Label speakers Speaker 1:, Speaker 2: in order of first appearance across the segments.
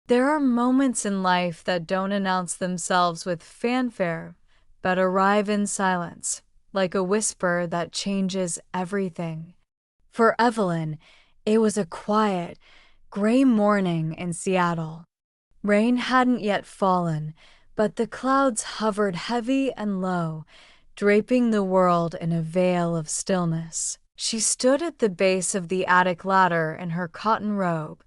Speaker 1: There are moments in life that don't announce themselves with fanfare, but arrive in silence, like a whisper that changes everything. For Evelyn, it was a quiet, gray morning in Seattle. Rain hadn't yet fallen, but the clouds hovered heavy and low, draping the world in a veil of stillness. She stood at the base of the attic ladder in her cotton robe,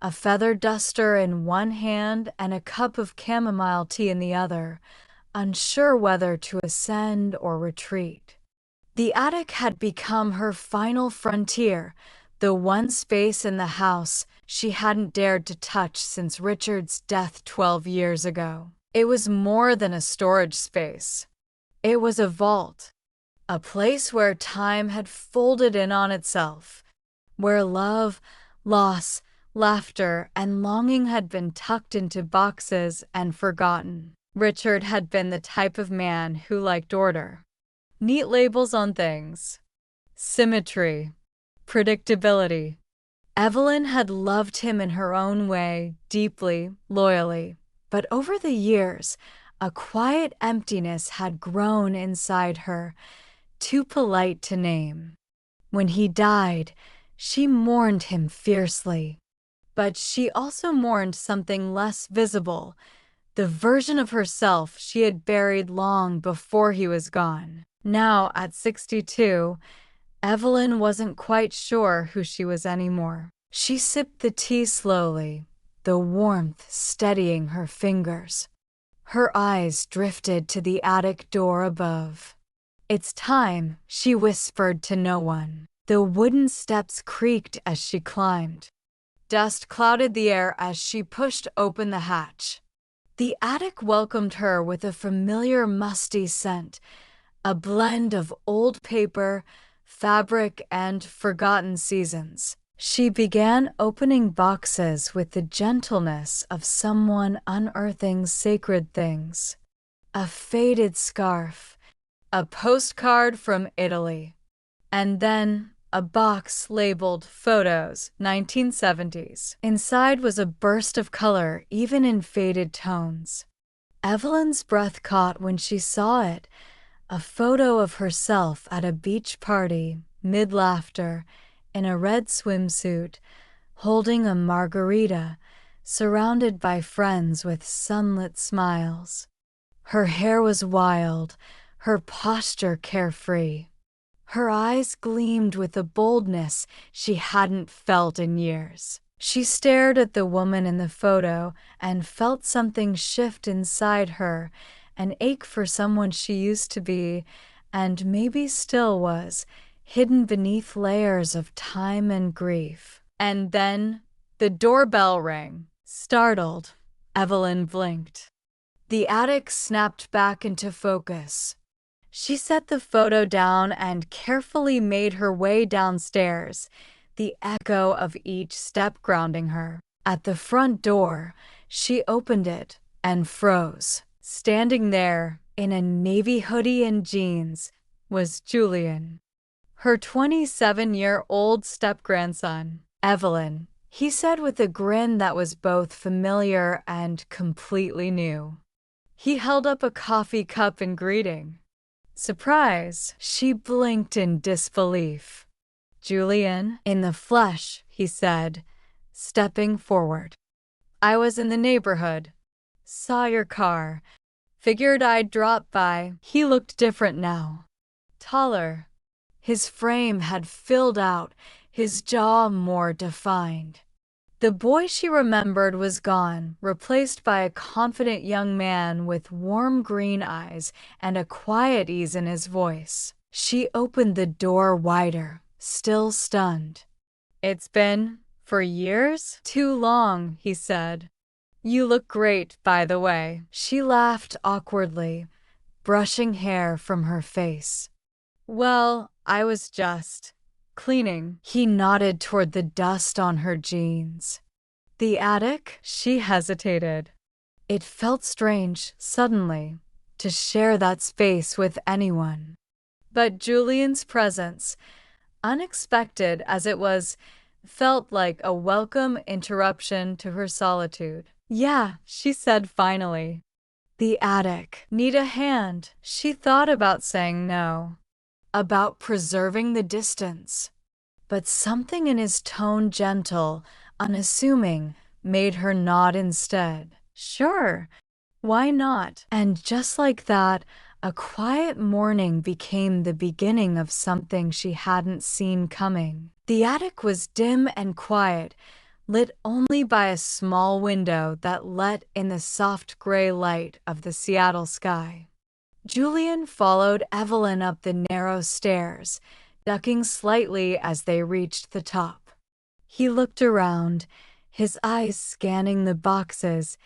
Speaker 1: a feather duster in one hand and a cup of chamomile tea in the other, unsure whether to ascend or retreat. The attic had become her final frontier, the one space in the house she hadn't dared to touch since Richard's death 12 years ago. It was more than a storage space. It was a vault, a place where time had folded in on itself, where love, loss, laughter, and longing had been tucked into boxes and forgotten. Richard had been the type of man who liked order. Neat labels on things. Symmetry. Predictability. Evelyn had loved him in her own way, deeply, loyally. But over the years, a quiet emptiness had grown inside her, too polite to name. When he died, she mourned him fiercely. But she also mourned something less visible, the version of herself she had buried long before he was gone. Now, at 62, Evelyn wasn't quite sure who she was anymore. She sipped the tea slowly, the warmth steadying her fingers. Her eyes drifted to the attic door above. "It's time," she whispered to no one. The wooden steps creaked as she climbed. Dust clouded the air as she pushed open the hatch. The attic welcomed her with a familiar musty scent, a blend of old paper, fabric, and forgotten seasons. She began opening boxes with the gentleness of someone unearthing sacred things. A faded scarf, a postcard from Italy, and then a box labeled Photos, 1970s. Inside was a burst of color, even in faded tones. Evelyn's breath caught when she saw it, a photo of herself at a beach party, mid-laughter, in a red swimsuit, holding a margarita, surrounded by friends with sunlit smiles. Her hair was wild, her posture carefree. Her eyes gleamed with a boldness she hadn't felt in years. She stared at the woman in the photo and felt something shift inside her, an ache for someone she used to be, and maybe still was, hidden beneath layers of time and grief. And then the doorbell rang. Startled, Evelyn blinked. The attic snapped back into focus. She set the photo down and carefully made her way downstairs, the echo of each step grounding her. At the front door, she opened it and froze. Standing there, in a navy hoodie and jeans, was Julian, her 27-year-old step-grandson. "Evelyn," he said with a grin that was both familiar and completely new. He held up a coffee cup in greeting. "Surprise!" She blinked in disbelief. "Julian, in the flesh," he said, stepping forward. "I was in the neighborhood. Saw your car. Figured I'd drop by." He looked different now. Taller. His frame had filled out, his jaw more defined. The boy she remembered was gone, replaced by a confident young man with warm green eyes and a quiet ease in his voice. She opened the door wider, still stunned. "It's been, for years? Too long," he said. "You look great, by the way." She laughed awkwardly, brushing hair from her face. "Well, I was just cleaning." He nodded toward the dust on her jeans. "The attic?" She hesitated. It felt strange, suddenly, to share that space with anyone. But Julian's presence, unexpected as it was, felt like a welcome interruption to her solitude. Yeah, she said finally. The attic. Need a hand. She thought about saying no, about preserving the distance. But something in his tone, gentle, unassuming, made her nod instead. Sure, why not? And just like that, a quiet morning became the beginning of something she hadn't seen coming. The attic was dim and quiet, lit only by a small window that let in the soft gray light of the Seattle sky. Julian followed Evelyn up the narrow stairs, ducking slightly as they reached the top. He looked around, his eyes scanning the boxes,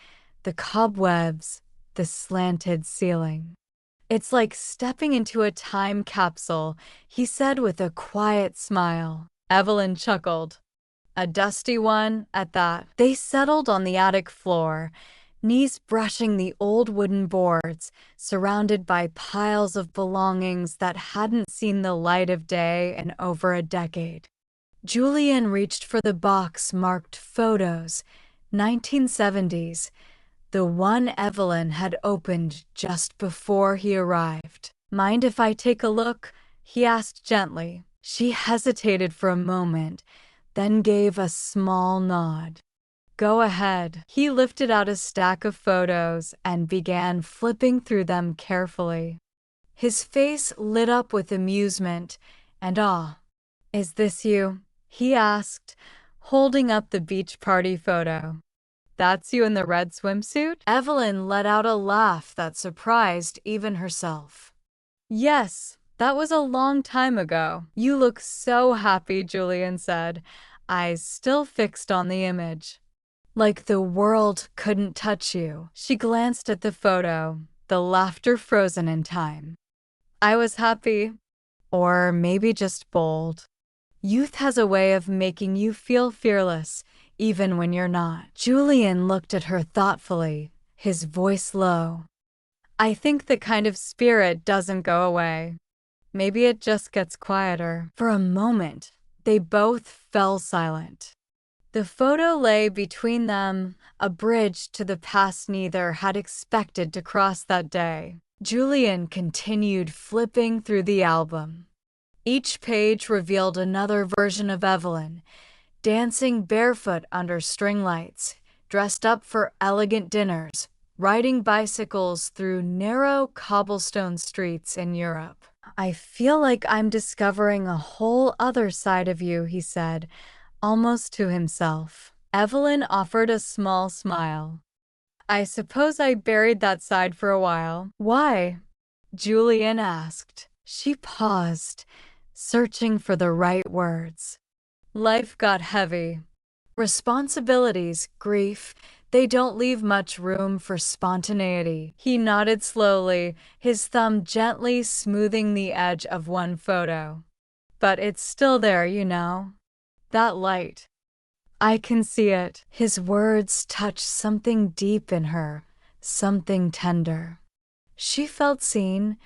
Speaker 1: the cobwebs, the slanted ceiling. It's like stepping into a time capsule, he said with a quiet smile. Evelyn chuckled. A dusty one at that. They settled on the attic floor, knees brushing the old wooden boards, surrounded by piles of belongings that hadn't seen the light of day in over a decade. Julian reached for the box marked Photos, 1970s, the one Evelyn had opened just before he arrived. Mind if I take a look? He asked gently. She hesitated for a moment, then gave a small nod. Go ahead. He lifted out a stack of photos and began flipping through them carefully. His face lit up with amusement and awe. Is this you? He asked, holding up the beach party photo. That's you in the red swimsuit? Evelyn let out a laugh that surprised even herself. Yes, that was a long time ago. You look so happy, Julian said, eyes still fixed on the image. Like the world couldn't touch you. She glanced at the photo, the laughter frozen in time. I was happy. Or maybe just bold. Youth has a way of making you feel fearless, even when you're not. Julian looked at her thoughtfully, his voice low. I think the kind of spirit doesn't go away. Maybe it just gets quieter. For a moment, they both fell silent. The photo lay between them, a bridge to the past neither had expected to cross that day. Julian continued flipping through the album. Each page revealed another version of Evelyn, dancing barefoot under string lights, dressed up for elegant dinners, riding bicycles through narrow cobblestone streets in Europe. I feel like I'm discovering a whole other side of you, he said, almost to himself. Evelyn offered a small smile. I suppose I buried that side for a while. Why? Julian asked. She paused, searching for the right words. Life got heavy. Responsibilities, grief, they don't leave much room for spontaneity. He nodded slowly, his thumb gently smoothing the edge of one photo. But it's still there, you know. That light. I can see it. His words touched something deep in her, something tender. She felt seen,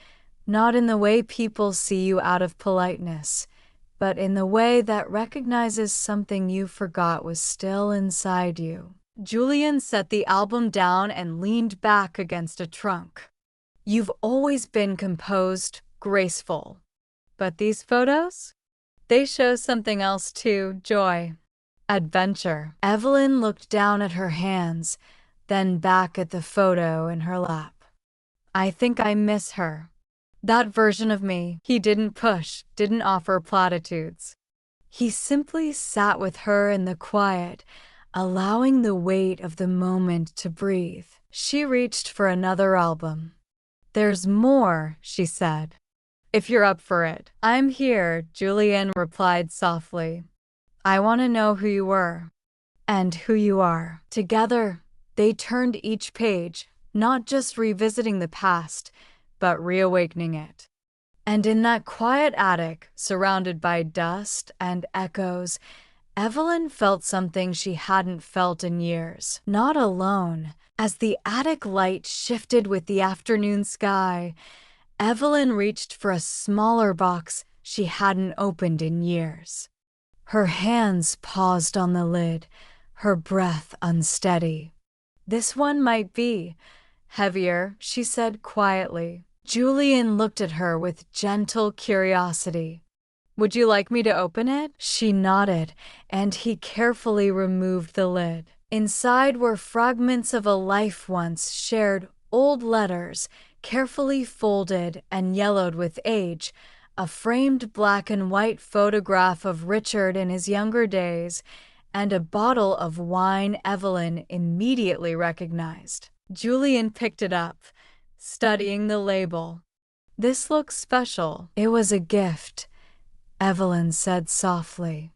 Speaker 1: not in the way people see you out of politeness, but in the way that recognizes something you forgot was still inside you. Julian set the album down and leaned back against a trunk. You've always been composed, graceful. But these photos? They show something else too, joy, adventure. Evelyn looked down at her hands, then back at the photo in her lap. I think I miss her. That version of me. He didn't push, didn't offer platitudes. He simply sat with her in the quiet, allowing the weight of the moment to breathe. She reached for another album. There's more, she said. If you're up for it. I'm here, Julian replied softly. I want to know who you were. And who you are. Together, they turned each page, not just revisiting the past, but reawakening it. And in that quiet attic, surrounded by dust and echoes, Evelyn felt something she hadn't felt in years. Not alone. As the attic light shifted with the afternoon sky, Evelyn reached for a smaller box she hadn't opened in years. Her hands paused on the lid, her breath unsteady. "This one might be heavier," she said quietly. Julian looked at her with gentle curiosity. "Would you like me to open it?" She nodded, and he carefully removed the lid. Inside were fragments of a life once shared, old letters, carefully folded and yellowed with age, a framed black and white photograph of Richard in his younger days, and a bottle of wine Evelyn immediately recognized. Julian picked it up, studying the label. "This looks special." "It was a gift," Evelyn said softly.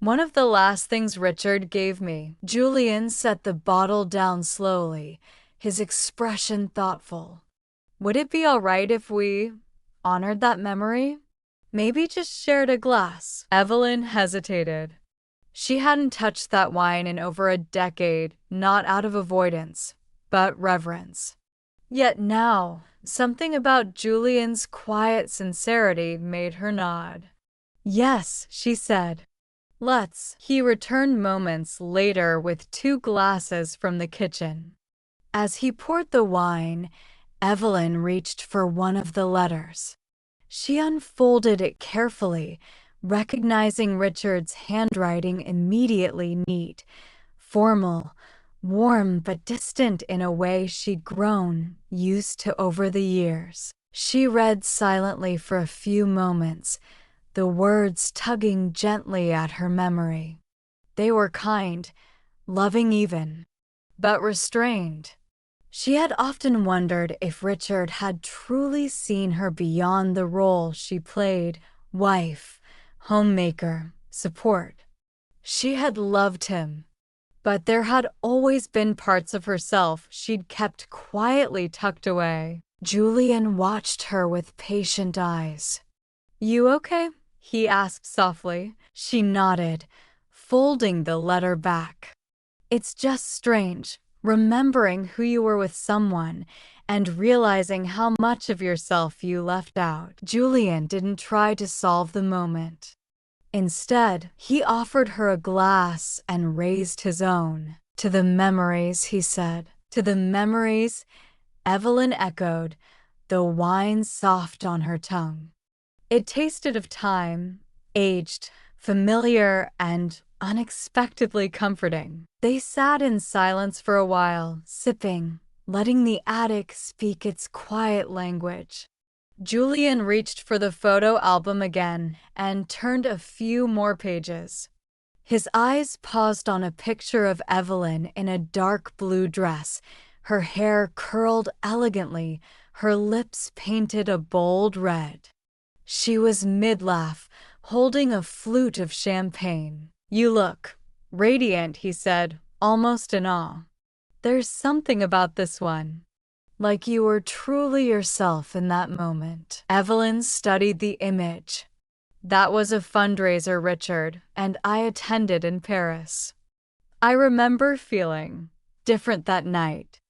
Speaker 1: "One of the last things Richard gave me." Julian set the bottle down slowly, his expression thoughtful. "Would it be all right if we honored that memory? Maybe just shared a glass?" Evelyn hesitated. She hadn't touched that wine in over a decade, not out of avoidance, but reverence. Yet now, something about Julian's quiet sincerity made her nod. "Yes," she said. "Let's." He returned moments later with 2 glasses from the kitchen. As he poured the wine, Evelyn reached for one of the letters. She unfolded it carefully, recognizing Richard's handwriting immediately neat, formal, warm but distant in a way she'd grown used to over the years. She read silently for a few moments, the words tugging gently at her memory. They were kind, loving even, but restrained. She had often wondered if Richard had truly seen her beyond the role she played, wife, homemaker, support. She had loved him, but there had always been parts of herself she'd kept quietly tucked away. Julian watched her with patient eyes. "You okay?" he asked softly. She nodded, folding the letter back. "It's just strange, remembering who you were with someone and realizing how much of yourself you left out." Julian didn't try to solve the moment. Instead, he offered her a glass and raised his own. "To the memories," he said. "To the memories," Evelyn echoed, the wine soft on her tongue. It tasted of time, aged, familiar, and unexpectedly comforting. They sat in silence for a while, sipping, letting the attic speak its quiet language. Julian reached for the photo album again and turned a few more pages. His eyes paused on a picture of Evelyn in a dark blue dress, her hair curled elegantly, her lips painted a bold red. She was mid-laugh, holding a flute of champagne. "You look radiant," he said, almost in awe. "There's something about this one. Like you were truly yourself in that moment." Evelyn studied the image. "That was a fundraiser, Richard, and I attended in Paris. I remember feeling different that night,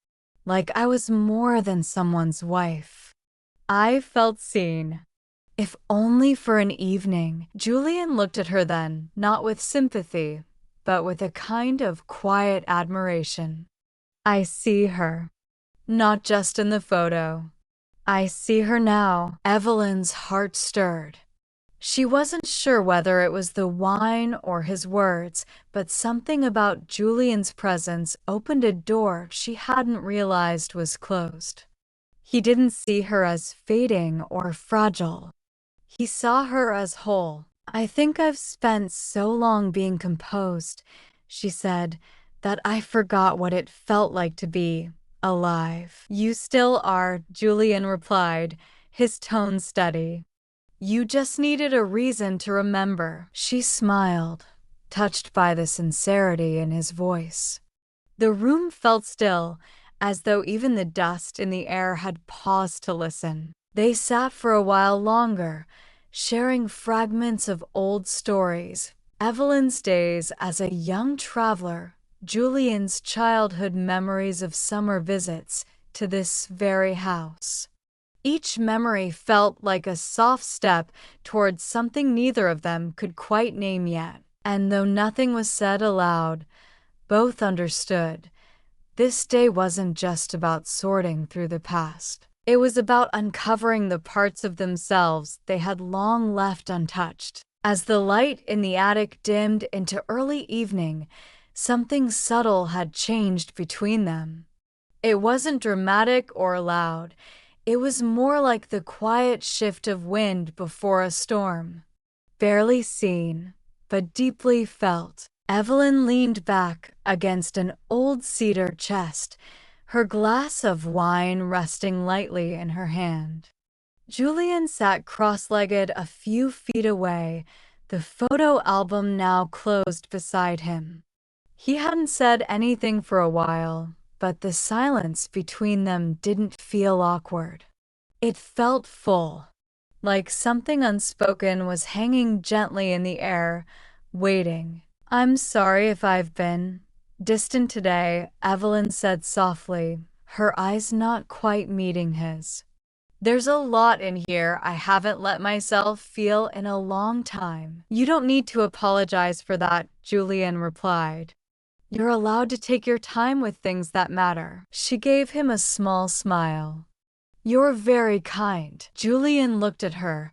Speaker 1: like I was more than someone's wife. I felt seen. If only for an evening." Julian looked at her then, not with sympathy, but with a kind of quiet admiration. "I see her. Not just in the photo. I see her now." Evelyn's heart stirred. She wasn't sure whether it was the wine or his words, but something about Julian's presence opened a door she hadn't realized was closed. He didn't see her as fading or fragile. He saw her as whole. "I think I've spent so long being composed," she said, "that I forgot what it felt like to be alive." "You still are," Julian replied, his tone steady. "You just needed a reason to remember." She smiled, touched by the sincerity in his voice. The room felt still, as though even the dust in the air had paused to listen. They sat for a while longer, sharing fragments of old stories, Evelyn's days as a young traveler, Julian's childhood memories of summer visits to this very house. Each memory felt like a soft step towards something neither of them could quite name yet. And though nothing was said aloud, both understood. This day wasn't just about sorting through the past. It was about uncovering the parts of themselves they had long left untouched. As the light in the attic dimmed into early evening, something subtle had changed between them. It wasn't dramatic or loud. It was more like the quiet shift of wind before a storm. Barely seen, but deeply felt. Evelyn leaned back against an old cedar chest, her glass of wine resting lightly in her hand. Julian sat cross-legged a few feet away, the photo album now closed beside him. He hadn't said anything for a while, but the silence between them didn't feel awkward. It felt full, like something unspoken was hanging gently in the air, waiting. "I'm sorry if I've been distant today," Evelyn said softly, her eyes not quite meeting his. "There's a lot in here I haven't let myself feel in a long time." "You don't need to apologize for that," Julian replied. "You're allowed to take your time with things that matter." She gave him a small smile. "You're very kind." Julian looked at her,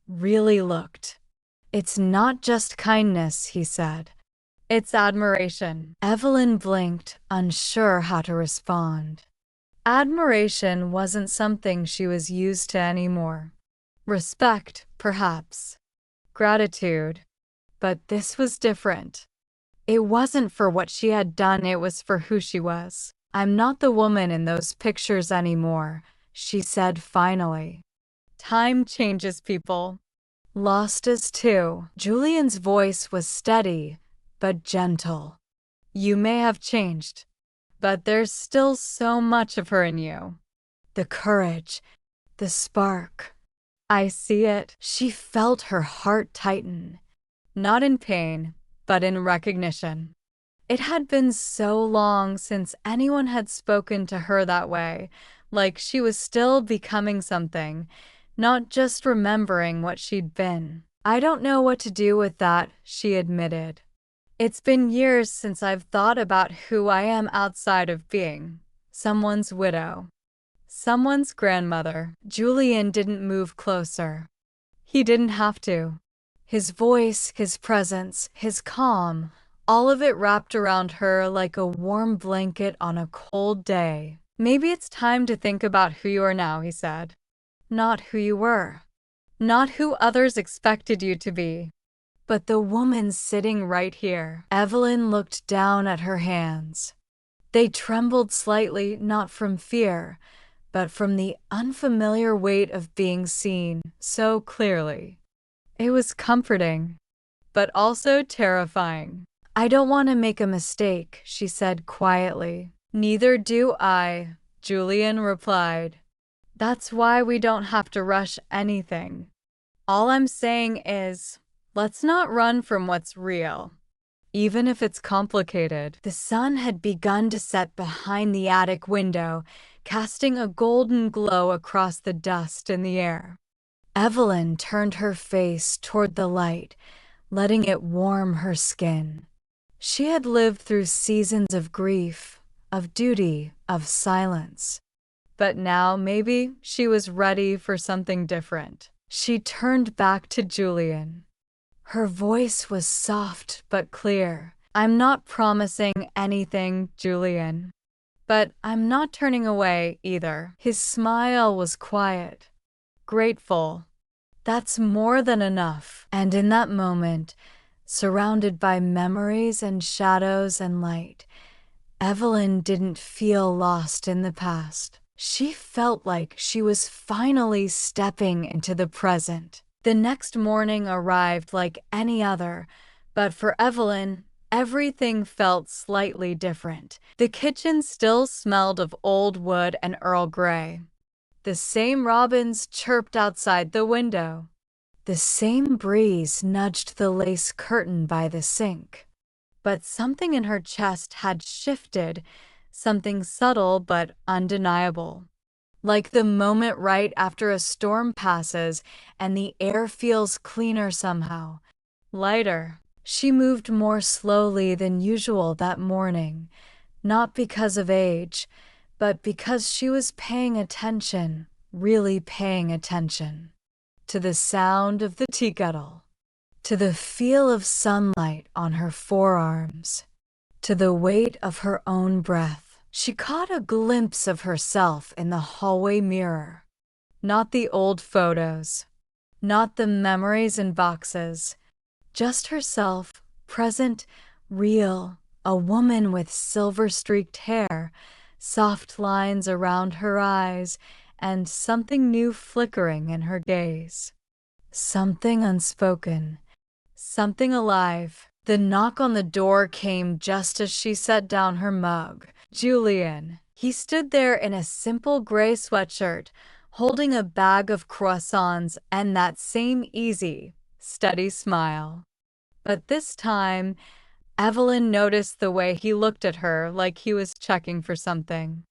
Speaker 1: really looked. "It's not just kindness," he said. "It's admiration." Evelyn blinked, unsure how to respond. Admiration wasn't something she was used to anymore. Respect, perhaps. Gratitude. But this was different. It wasn't for what she had done, it was for who she was. "I'm not the woman in those pictures anymore," she said finally. "Time changes people. Lost us too." Julian's voice was steady, but gentle. "You may have changed, but there's still so much of her in you. The courage, the spark. I see it." She felt her heart tighten, not in pain, but in recognition. It had been so long since anyone had spoken to her that way, like she was still becoming something, not just remembering what she'd been. "I don't know what to do with that," she admitted. "It's been years since I've thought about who I am outside of being someone's widow, someone's grandmother." Julian didn't move closer. He didn't have to. His voice, his presence, his calm, all of it wrapped around her like a warm blanket on a cold day. "Maybe it's time to think about who you are now," he said. "Not who you were. Not who others expected you to be. But the woman sitting right here." Evelyn looked down at her hands. They trembled slightly, not from fear, but from the unfamiliar weight of being seen so clearly. It was comforting, but also terrifying. "I don't want to make a mistake," she said quietly. "Neither do I," Julian replied. "That's why we don't have to rush anything. All I'm saying is, let's not run from what's real, even if it's complicated." The sun had begun to set behind the attic window, casting a golden glow across the dust in the air. Evelyn turned her face toward the light, letting it warm her skin. She had lived through seasons of grief, of duty, of silence. But now maybe she was ready for something different. She turned back to Julian. Her voice was soft but clear. "I'm not promising anything, Julian. But I'm not turning away either." His smile was quiet, grateful. "That's more than enough." And in that moment, surrounded by memories and shadows and light, Evelyn didn't feel lost in the past. She felt like she was finally stepping into the present. The next morning arrived like any other, but for Evelyn, everything felt slightly different. The kitchen still smelled of old wood and Earl Grey. The same robins chirped outside the window. The same breeze nudged the lace curtain by the sink. But something in her chest had shifted, something subtle but undeniable. Like the moment right after a storm passes and the air feels cleaner somehow, lighter. She moved more slowly than usual that morning, not because of age, but because she was paying attention, really paying attention, to the sound of the tea kettle, to the feel of sunlight on her forearms, to the weight of her own breath. She caught a glimpse of herself in the hallway mirror. Not the old photos, not the memories in boxes, just herself, present, real, a woman with silver-streaked hair, soft lines around her eyes, and something new flickering in her gaze. Something unspoken, something alive. The knock on the door came just as she set down her mug. Julian. He stood there in a simple gray sweatshirt, holding a bag of croissants and that same easy, steady smile. But this time, Evelyn noticed the way he looked at her like he was checking for something.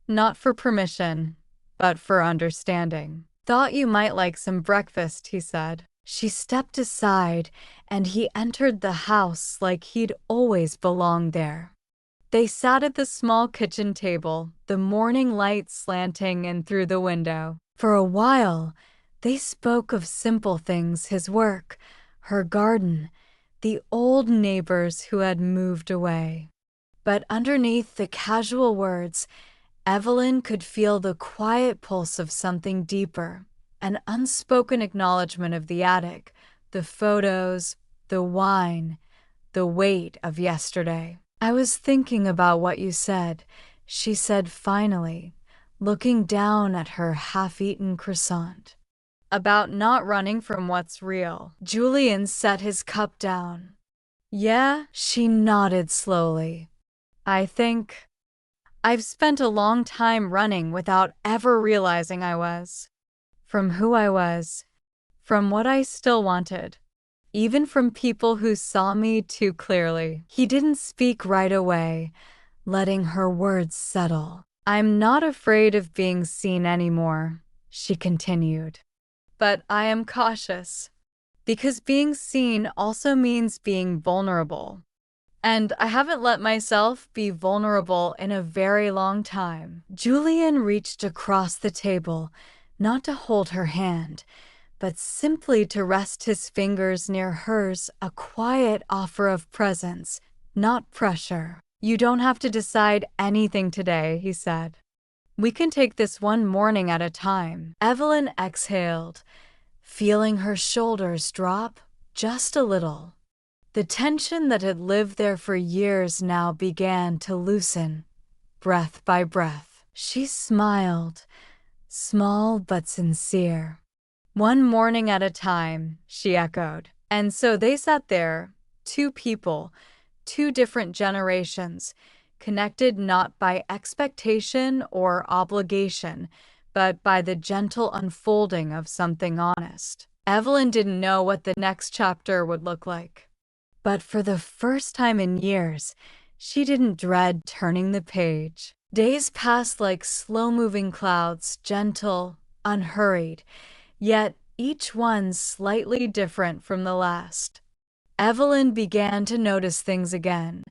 Speaker 1: Not for permission, but for understanding. "Thought you might like some breakfast," he said. She stepped aside, and he entered the house like he'd always belonged there. They sat at the small kitchen table, the morning light slanting in through the window. For a while, they spoke of simple things: his work, her garden, the old neighbors who had moved away. But underneath the casual words, Evelyn could feel the quiet pulse of something deeper, an unspoken acknowledgement of the attic, the photos, the wine, the weight of yesterday. "I was thinking about what you said," she said finally, looking down at her half-eaten croissant. "About not running from what's real." Julian set his cup down. "Yeah," she nodded slowly. "I think I've spent a long time running without ever realizing I was. From who I was, from what I still wanted, even from people who saw me too clearly." He didn't speak right away, letting her words settle. "I'm not afraid of being seen anymore," she continued. "But I am cautious, because being seen also means being vulnerable. And I haven't let myself be vulnerable in a very long time." Julian reached across the table, not to hold her hand, but simply to rest his fingers near hers, a quiet offer of presence, not pressure. "You don't have to decide anything today," he said. "We can take this one morning at a time." Evelyn exhaled, feeling her shoulders drop just a little. The tension that had lived there for years now began to loosen, breath by breath. She smiled, small but sincere. "One morning at a time," she echoed. And so they sat there, two people, two different generations, connected not by expectation or obligation, but by the gentle unfolding of something honest. Evelyn didn't know what the next chapter would look like. But for the first time in years, she didn't dread turning the page. Days passed like slow-moving clouds, gentle, unhurried, yet each one slightly different from the last. Evelyn began to notice things again.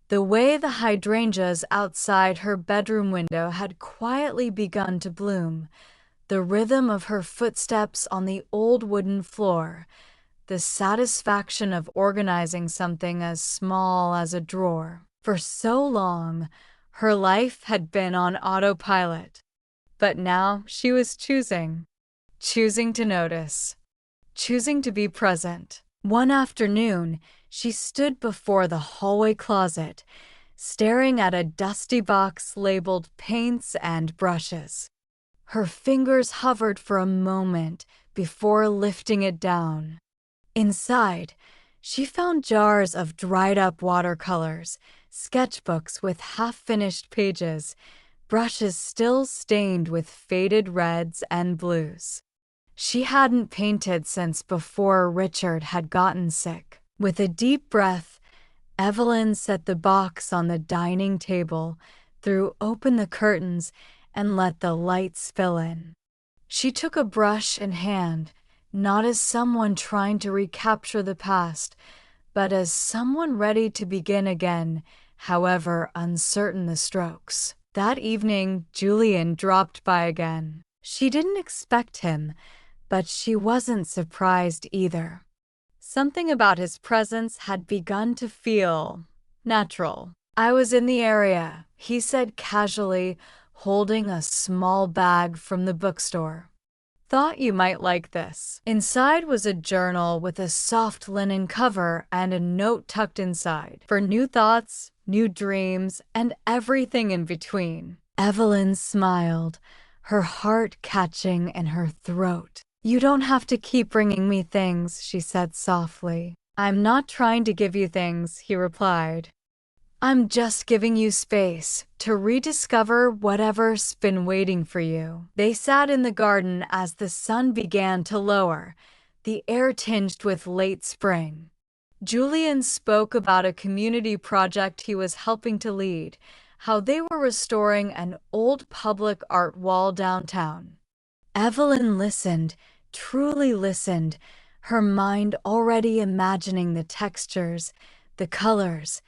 Speaker 1: The way the hydrangeas outside her bedroom window had quietly begun to bloom, the rhythm of her footsteps on the old wooden floor, the satisfaction of organizing something as small as a drawer. For so long, her life had been on autopilot. But now she was choosing to notice, choosing to be present. One afternoon, she stood before the hallway closet, staring at a dusty box labeled paints and brushes. Her fingers hovered for a moment before lifting it down. Inside, she found jars of dried-up watercolors, sketchbooks with half-finished pages, brushes still stained with faded reds and blues. She hadn't painted since before Richard had gotten sick. With a deep breath, Evelyn set the box on the dining table, threw open the curtains, and let the light spill in. She took a brush in hand, not as someone trying to recapture the past, but as someone ready to begin again, however uncertain the strokes. That evening, Julian dropped by again. She didn't expect him, but she wasn't surprised either. Something about his presence had begun to feel natural. "I was in the area," he said casually, holding a small bag from the bookstore. "Thought you might like this." Inside was a journal with a soft linen cover and a note tucked inside, for new thoughts, new dreams, and everything in between. Evelyn smiled, her heart catching in her throat. "You don't have to keep bringing me things," she said softly. "I'm not trying to give you things," he replied. "I'm just giving you space to rediscover whatever's been waiting for you." They sat in the garden as the sun began to lower, the air tinged with late spring. Julian spoke about a community project he was helping to lead, how they were restoring an old public art wall downtown. Evelyn listened, truly listened, her mind already imagining the textures, the colors,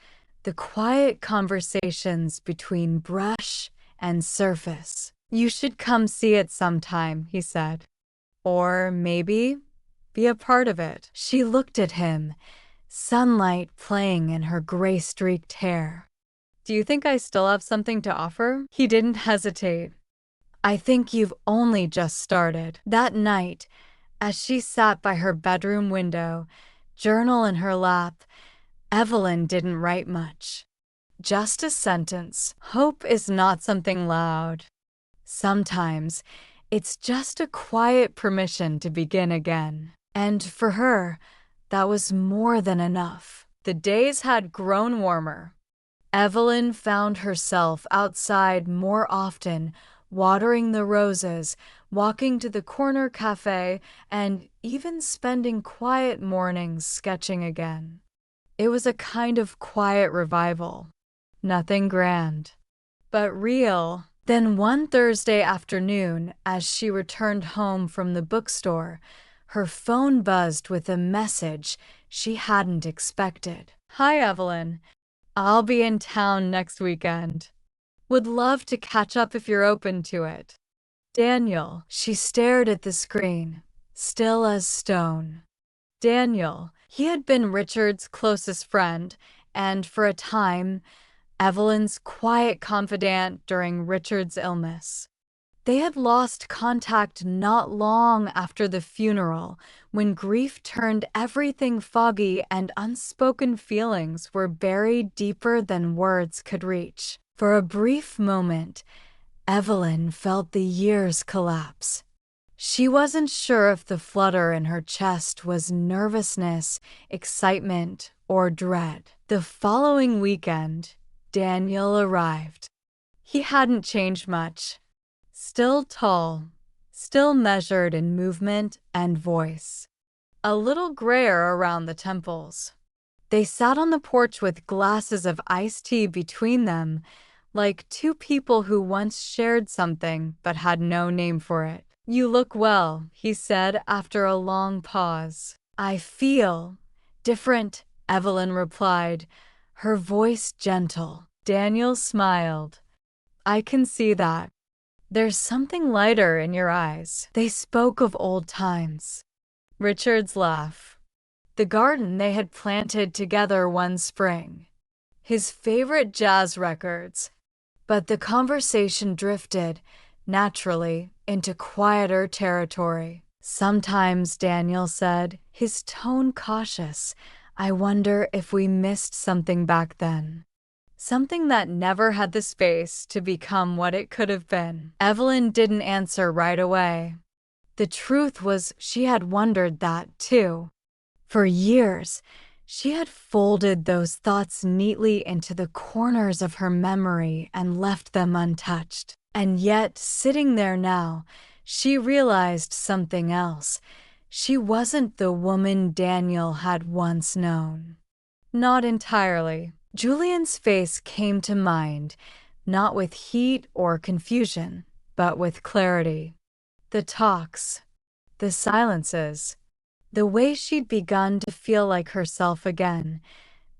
Speaker 1: the quiet conversations between brush and surface. "You should come see it sometime," he said. "Or maybe be a part of it." She looked at him, sunlight playing in her gray-streaked hair. "Do you think I still have something to offer?" He didn't hesitate. "I think you've only just started." That night, as she sat by her bedroom window, journal in her lap, Evelyn didn't write much. Just a sentence. "Hope is not something loud. Sometimes it's just a quiet permission to begin again." And for her, that was more than enough. The days had grown warmer. Evelyn found herself outside more often, watering the roses, walking to the corner cafe, and even spending quiet mornings sketching again. It was a kind of quiet revival. Nothing grand, but real. Then one Thursday afternoon, as she returned home from the bookstore, her phone buzzed with a message she hadn't expected. "Hi, Evelyn. I'll be in town next weekend. Would love to catch up if you're open to it. Daniel." She stared at the screen, still as stone. Daniel. He had been Richard's closest friend, and for a time, Evelyn's quiet confidant during Richard's illness. They had lost contact not long after the funeral, when grief turned everything foggy and unspoken feelings were buried deeper than words could reach. For a brief moment, Evelyn felt the years collapse. She wasn't sure if the flutter in her chest was nervousness, excitement, or dread. The following weekend, Daniel arrived. He hadn't changed much. Still tall, still measured in movement and voice. A little grayer around the temples. They sat on the porch with glasses of iced tea between them, like two people who once shared something but had no name for it. "You look well," he said after a long pause. "I feel different," Evelyn replied, her voice gentle. Daniel smiled. "I can see that. There's something lighter in your eyes." They spoke of old times. Richard's laugh. The garden they had planted together one spring. His favorite jazz records. But the conversation drifted, naturally, into quieter territory. "Sometimes," Daniel said, his tone cautious, "I wonder if we missed something back then. Something that never had the space to become what it could have been." Evelyn didn't answer right away. The truth was she had wondered that, too. For years, she had folded those thoughts neatly into the corners of her memory and left them untouched. And yet, sitting there now, she realized something else. She wasn't the woman Daniel had once known. Not entirely. Julian's face came to mind, not with heat or confusion, but with clarity. The talks, the silences, the way she'd begun to feel like herself again,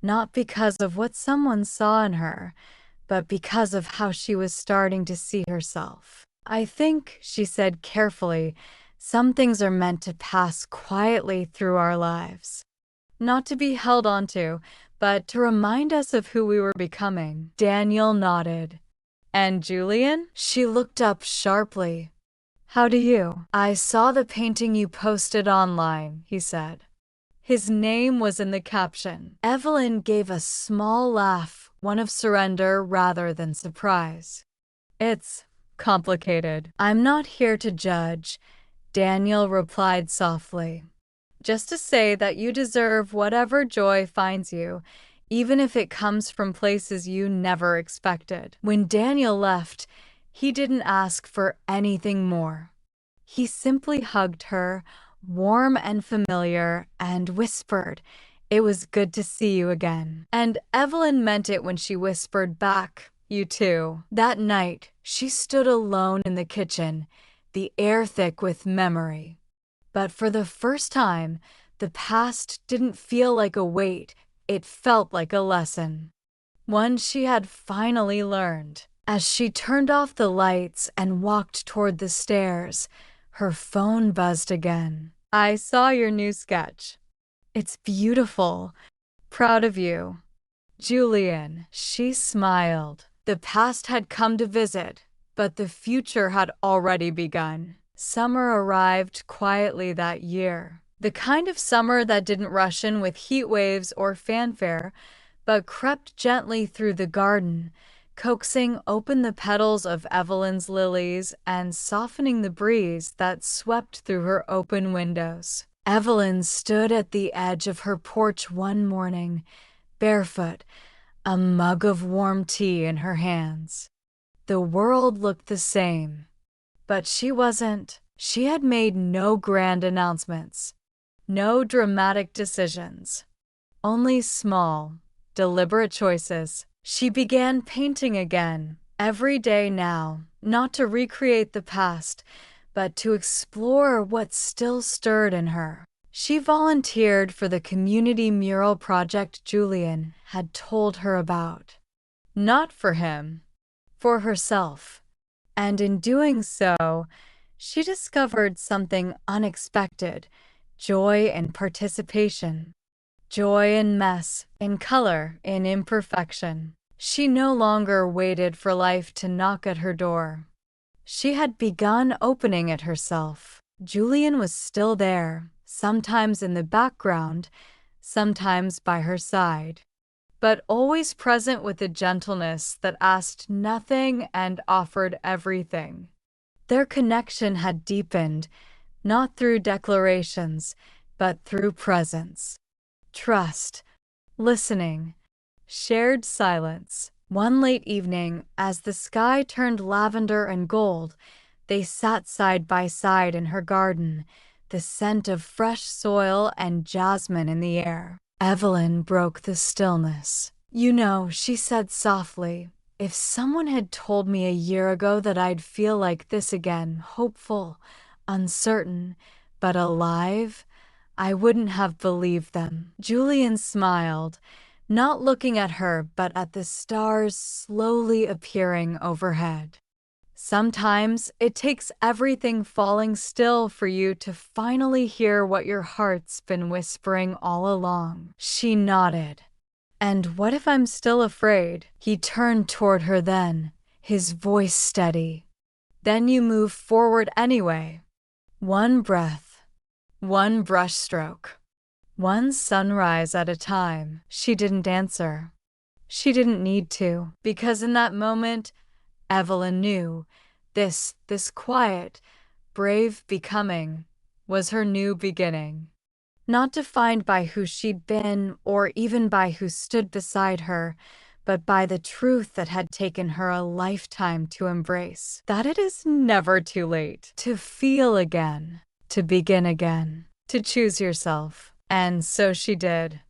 Speaker 1: not because of what someone saw in her, but because of how she was starting to see herself. "I think," she said carefully, "some things are meant to pass quietly through our lives. Not to be held onto, but to remind us of who we were becoming." Daniel nodded. "And Julian?" She looked up sharply. "How do you?" "I saw the painting you posted online," he said. His name was in the caption. Evelyn gave a small laugh, one of surrender rather than surprise. "It's complicated. I'm not here to judge," Daniel replied softly. "Just to say that you deserve whatever joy finds you, even if it comes from places you never expected." When Daniel left, he didn't ask for anything more. He simply hugged her, warm and familiar, and whispered, "It was good to see you again." And Evelyn meant it when she whispered back, "You too." That night, she stood alone in the kitchen, the air thick with memory. But for the first time, the past didn't feel like a weight, it felt like a lesson. One she had finally learned. As she turned off the lights and walked toward the stairs, her phone buzzed again. "I saw your new sketch. It's beautiful. Proud of you. Julian." She smiled. The past had come to visit, but the future had already begun. Summer arrived quietly that year. The kind of summer that didn't rush in with heat waves or fanfare, but crept gently through the garden, coaxing open the petals of Evelyn's lilies and softening the breeze that swept through her open windows. Evelyn stood at the edge of her porch one morning, barefoot, a mug of warm tea in her hands. The world looked the same, but she wasn't. She had made no grand announcements, no dramatic decisions, only small, deliberate choices. She began painting again, every day now, not to recreate the past, but to explore what still stirred in her. She volunteered for the community mural project Julian had told her about. Not for him, for herself. And in doing so, she discovered something unexpected: joy in participation. Joy in mess, in color, in imperfection. She no longer waited for life to knock at her door. She had begun opening it herself. Julian was still there, sometimes in the background, sometimes by her side, but always present with a gentleness that asked nothing and offered everything. Their connection had deepened, not through declarations, but through presence. Trust, listening, shared silence. One late evening, as the sky turned lavender and gold, they sat side by side in her garden, the scent of fresh soil and jasmine in the air. Evelyn broke the stillness. "You know," she said softly, "if someone had told me a year ago that I'd feel like this again, hopeful, uncertain, but alive, I wouldn't have believed them." Julian smiled, not looking at her but at the stars slowly appearing overhead. "Sometimes it takes everything falling still for you to finally hear what your heart's been whispering all along." She nodded. "And what if I'm still afraid?" He turned toward her then, his voice steady. "Then you move forward anyway. One breath. One brushstroke. One sunrise at a time." She didn't answer. She didn't need to, because in that moment, Evelyn knew this quiet, brave becoming was her new beginning. Not defined by who she'd been or even by who stood beside her, but by the truth that had taken her a lifetime to embrace: that it is never too late to feel again, to begin again, to choose yourself. And so she did.